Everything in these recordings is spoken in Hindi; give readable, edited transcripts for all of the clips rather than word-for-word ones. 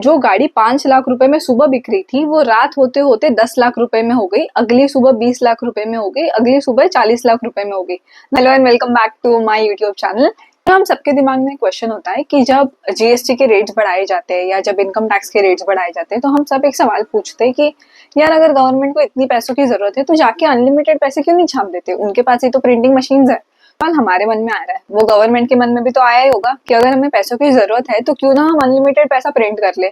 जो गाड़ी 5 लाख रुपए में सुबह बिक रही थी वो रात होते होते 10 लाख रुपए में हो गई, अगली सुबह 20 लाख रुपए में हो गई, अगली सुबह 40 लाख रुपए में हो गई। Hello and welcome back to my YouTube channel. तो हम सबके दिमाग में क्वेश्चन होता है कि जब जीएसटी के रेट्स बढ़ाए जाते हैं या जब इनकम टैक्स के रेट्स बढ़ाए जाते हैं तो हम सब एक सवाल पूछते हैं कि यार अगर गवर्नमेंट को इतनी पैसों की जरूरत है तो जाके अनलिमिटेड पैसे क्यों नहीं छाप देते, उनके पास ही तो प्रिंटिंग मशीन्स है। सवाल हमारे मन में आ रहा है, वो गवर्नमेंट के मन में भी तो आया ही होगा कि अगर हमें पैसों की जरूरत है तो क्यों ना हम अनलिमिटेड पैसा प्रिंट कर ले।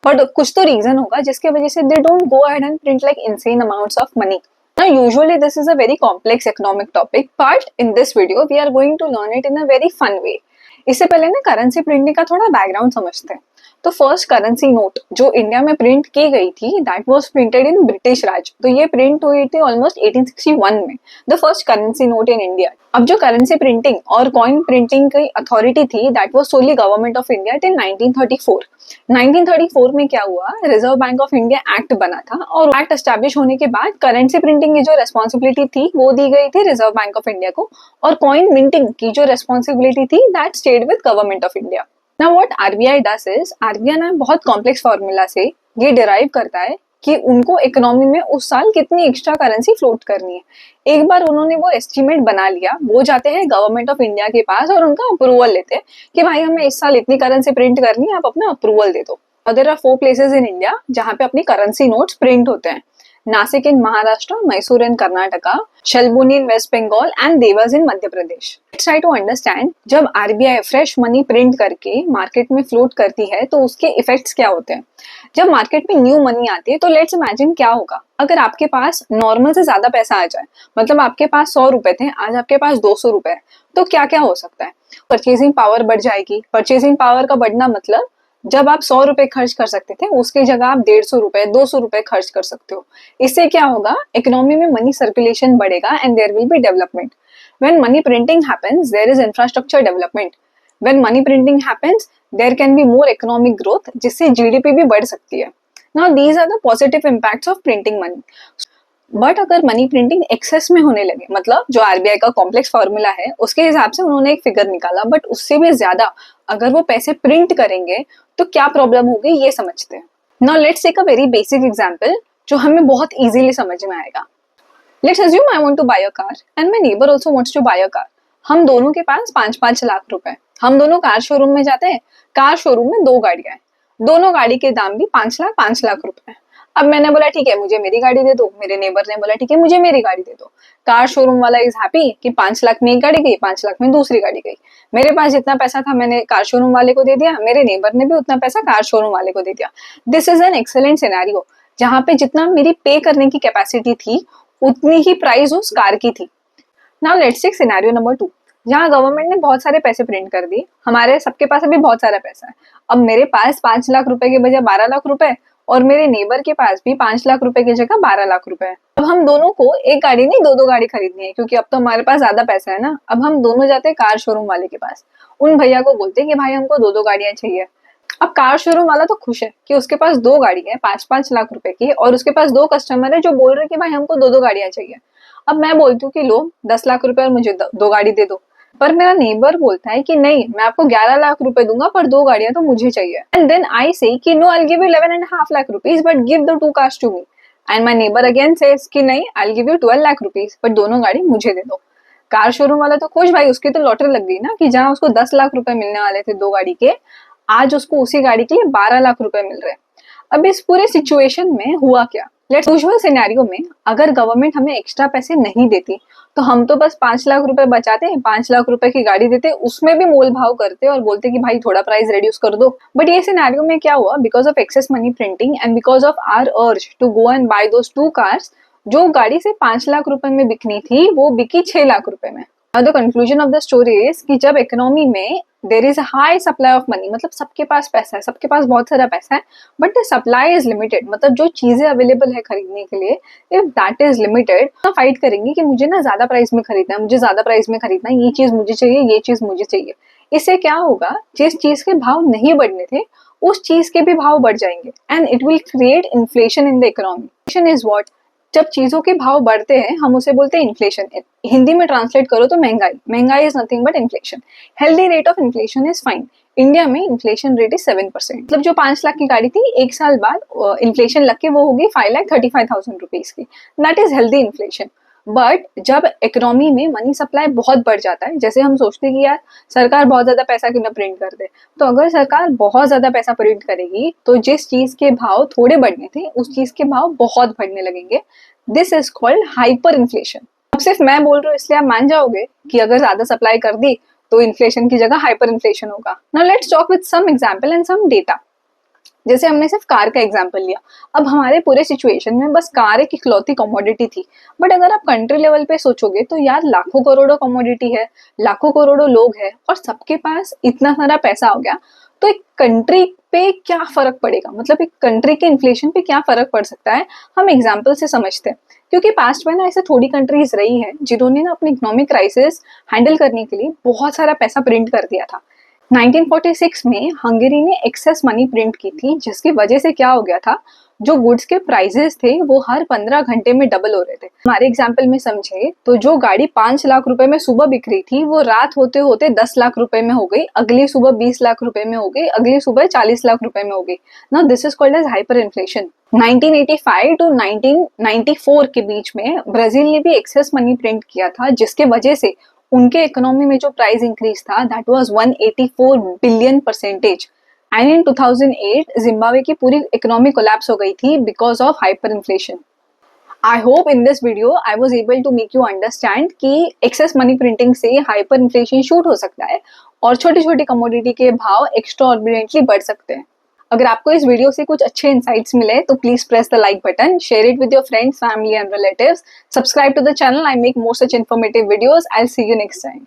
बट कुछ तो रीजन होगा जिसके वजह से they don't go ahead and print like insane amounts of money. Now usually this is a very complex economic topic, but in this video we are going to learn it in a very fun way. इससे पहले ना करेंसी प्रिंटिंग का थोड़ा बैकग्राउंड समझते हैं। तो फर्स्ट करेंसी नोट जो इंडिया में प्रिंट की गई थी that was printed in British Raj. तो ये प्रिंट हुई थी ऑलमोस्ट 1861 में, the first currency note in India. अब जो करेंसी प्रिंटिंग और कॉइन प्रिंटिंग की अथॉरिटी थी that was solely government of India till 1934। 1934 में क्या हुआ, Reserve Bank of India Act बना था और एक्ट एस्टैब्लिश होने के बाद करेंसी प्रिंटिंग की जो रेस्पॉन्सिबिलिटी थी वो दी गई थी रिजर्व बैंक ऑफ इंडिया को, और कॉइन मिंटिंग की जो रेस्पॉन्सिबिलिटी थी that stayed with government of India. Now what RBI does is, RBI ना बहुत कॉम्प्लेक्स फॉर्मूला से ये डिराइव करता है कि उनको इकोनॉमी में उस साल कितनी एक्स्ट्रा करेंसी फ्लोट करनी है। एक बार उन्होंने वो एस्टिमेट बना लिया, वो जाते हैं गवर्नमेंट ऑफ इंडिया के पास और उनका अप्रूवल लेते हैं कि भाई हमें इस साल इतनी करेंसी प्रिंट करनी है, आप अपना अप्रूवल दे दो। और there are 4 places in India जहाँ पे अपनी करेंसी नोट्स प्रिंट होते हैं, Nashik in Maharashtra, Mysore in Karnataka, Salboni in West Bengal and Dewas in Madhya Pradesh. Let's try to understand, जब आरबीआई फ्रेश मनी प्रिंट करके मार्केट में फ्लोट करती है तो उसके इफेक्ट्स क्या होते हैं। जब मार्केट में न्यू मनी आती है तो लेट्स इमेजिन क्या होगा अगर आपके पास नॉर्मल से ज्यादा पैसा आ जाए, मतलब आपके पास 100 रुपए थे, आज आपके पास 200 रुपए है, तो क्या क्या हो सकता है। परचेजिंग पावर बढ़ जाएगी। परचेजिंग पावर का बढ़ना मतलब जब आप 100 रुपए खर्च कर सकते थे उसकी जगह आप 150 रुपए 200 रुपए खर्च कर सकते हो। इससे क्या होगा, इकोनॉमी में मनी सर्कुलेशन बढ़ेगा and there will be development. When money printing happens there is infrastructure development. When money printing happens there can be more economic growth, जिससे जीडीपी भी बढ़ सकती है। Now these are the positive impacts of printing money. But अगर मनी प्रिंटिंग एक्सेस में होने लगे, मतलब जो आरबीआई का कॉम्प्लेक्स फॉर्मूला है उसके हिसाब से उन्होंने एक फिगर निकाला, बट उससे भी ज्यादा अगर वो पैसे प्रिंट करेंगे तो क्या प्रॉब्लम होगी ये समझते हैं। Now let's take a very basic example जो हमें बहुत इजीली समझ में आएगा। Let's assume I want to buy a car and my neighbour also wants to buy a car. हम दोनों के पास 5-5 लाख रुपए। हम दोनों कार शोरूम में जाते हैं। कार शोरूम में 2 गाड़ियां हैं, दोनों गाड़ी के दाम भी 5 लाख रुपए। अब मैंने बोला ठीक है मुझे मेरी गाड़ी दे दो, मेरे नेबर ने बोला ठीक है मुझे मेरी गाड़ी दे दो। कार शोरूम वाला इज हैप्पी कि 5 लाख में एक गाड़ी गई, 5 लाख में दूसरी गाड़ी गई। मेरे पास जितना पैसा था मैंने कार शोरूम वाले को दे दिया, मेरे नेबर ने भी उतना पैसा कार शोरूम वाले को दे दिया। This is an excellent scenario जहाँ पे जितना मेरी पे करने की कैपेसिटी थी उतनी ही प्राइस उस कार की थी। Now let's take scenario number 2 जहाँ गवर्नमेंट ने बहुत सारे पैसे प्रिंट कर दिए, हमारे सबके पास अभी बहुत सारा पैसा है। अब मेरे पास 5 लाख रुपए के बजाय 12 लाख रुपए और मेरे नेबर के पास भी 5 लाख रुपए की जगह 12 लाख रुपए है। अब हम दोनों को एक गाड़ी नहीं 2-2 गाड़ी खरीदनी है क्योंकि अब तो हमारे पास ज्यादा पैसा है ना। अब हम दोनों जाते हैं कार शोरूम वाले के पास, उन भैया को बोलते हैं कि भाई हमको 2-2 गाड़ियां चाहिए। अब कार शोरूम वाला तो खुश है कि उसके पास 2 गाड़ी है 5-5 लाख रुपए की और उसके पास 2 कस्टमर है जो बोल रहे हैं कि भाई हमको 2-2 गाड़ियां चाहिए। अब मैं बोलती हूँ कि लो 10 लाख रुपए और मुझे 2 गाड़ी दे दो, पर मेरा नेबर बोलता है कि नहीं मैं आपको 11 लाख रुपए दूंगा पर 2 गाड़ियां तो मुझे चाहिए। एंड देन आई से कि no I will give you 11.5 lakh rupees but give the 2 cars to me. And my neighbour again says कि नहीं I will give you 12 lakh rupees but दोनों गाड़ी मुझे दे दो। कार शोरूम वाला तो खुश, भाई उसकी तो लॉटरी लग गई ना कि जहां उसको 10 लाख रुपए मिलने वाले थे 2 गाड़ी के, आज उसको उसी गाड़ी के लिए 12 लाख रुपए मिल रहे हैं। अब इस पूरे सिचुएशन में हुआ क्या, लेट्स यूजुअल सिनेरियो में अगर गवर्नमेंट हमें एक्स्ट्रा पैसे नहीं देती तो हम तो बस 5 लाख रुपए बचाते, 5 लाख रुपए की गाड़ी देते, उसमें भी मोल भाव करते और बोलते कि भाई थोड़ा प्राइस रिड्यूस कर दो। बट ये सिनेरियो में क्या हुआ, because of excess money printing and because of our urge to go and buy those 2 cars, जो गाड़ी से 5 लाख रुपए में बिकनी थी वो बिकी 6 लाख रुपए में। The conclusion of the story is कि जब इकोनॉमी में there is high supply of money, मतलब सबके पास पैसा है, सबके पास बहुत सारा पैसा है, but the supply is limited, मतलब जो चीजें अवेलेबल है खरीदने के लिए, इफ दैट इज लिमिटेड, तो फाइट करेंगे कि मुझे ना ज्यादा प्राइस में खरीदना है, मुझे ज्यादा प्राइस में खरीदना है, ये चीज मुझे चाहिए, ये चीज मुझे चाहिए। इससे क्या होगा, जिस चीज के भाव नहीं बढ़ने थे उस चीज के भी भाव बढ़ जाएंगे and it will create inflation in the economy. Inflation is what, जब चीजों के भाव बढ़ते हैं हम उसे बोलते हैं इन्फ्लेशन। हिंदी में ट्रांसलेट करो तो महंगाई। महंगाई is nothing but inflation. Healthy rate of inflation is fine. India में इन्फ्लेशन रेट इज 7%। मतलब जो 5 लाख की गाड़ी थी, एक साल बाद इन्फ्लेशन लग के वो होगी 5,35,000 रुपीज की। That is healthy inflation. But जब इकोनॉमी में मनी सप्लाई बहुत बढ़ जाता है, जैसे हम सोचते हैं कि यार सरकार बहुत ज्यादा पैसा क्यों ना प्रिंट कर दे, तो अगर सरकार बहुत ज्यादा पैसा प्रिंट करेगी तो जिस चीज के भाव थोड़े बढ़ने थे उस चीज के भाव बहुत बढ़ने लगेंगे। This is called hyper inflation. अब सिर्फ मैं बोल रही हूँ इसलिए आप मान जाओगे कि अगर ज्यादा सप्लाई कर दी तो इन्फ्लेशन की जगह हाइपर इन्फ्लेशन होगा। Now let's talk with some example and some data. जैसे हमने सिर्फ कार का एग्जांपल लिया, अब हमारे पूरे सिचुएशन में बस कार एक इकलौती कमोडिटी थी। बट अगर आप कंट्री लेवल पे सोचोगे तो यार लाखों करोड़ों कमोडिटी है, लाखों करोड़ों लोग हैं और सबके पास इतना सारा पैसा हो गया, तो एक कंट्री पे क्या फर्क पड़ेगा, मतलब एक कंट्री के इन्फ्लेशन पे क्या फर्क पड़ सकता है, हम एग्जाम्पल से समझते हैं। क्योंकि पास्ट में ना ऐसे थोड़ी कंट्रीज रही है जिन्होंने ना अपनी इकोनॉमिक क्राइसिस हैंडल करने के लिए बहुत सारा पैसा प्रिंट कर दिया था। 1946 में हंगरी ने एक्सेस मनी प्रिंट की थी, जिसकी वजह से क्या हो गया था, जो गुड्स के प्राइसेस थे वो हर 15 घंटे में डबल हो रहे थे। हमारे एग्जाम्पल में समझे तो जो गाड़ी 5 लाख रुपए में सुबह बिक रही थी वो रात होते होते 10 लाख रुपए में हो गई, अगली सुबह 20 लाख रुपए में हो गई, अगली सुबह 40 लाख रुपए में हो गई। Now this is called as hyper inflation. 1985 to 1994 के बीच में ब्राजील ने भी एक्सेस मनी प्रिंट किया था, जिसके वजह से उनके इकोनॉमी में जो प्राइस इंक्रीज था that was 184 billion percentage. And in 2008 Zimbabwe की पूरी इकोनॉमी कोलैप्स हो गई थी because of hyper inflation. I hope in this video I was able to make you understand कि एक्सेस मनी प्रिंटिंग से हाइपर इन्फ्लेशन शूट हो सकता है और छोटी छोटी कमोडिटी के भाव एक्स्ट्राऑर्डिनेटली बढ़ सकते हैं। अगर आपको इस वीडियो से कुछ अच्छे इंसाइट्स मिले तो please press the like button, share it with your friends, family and relatives, subscribe to the channel. I make more such informative videos. I will see you next time.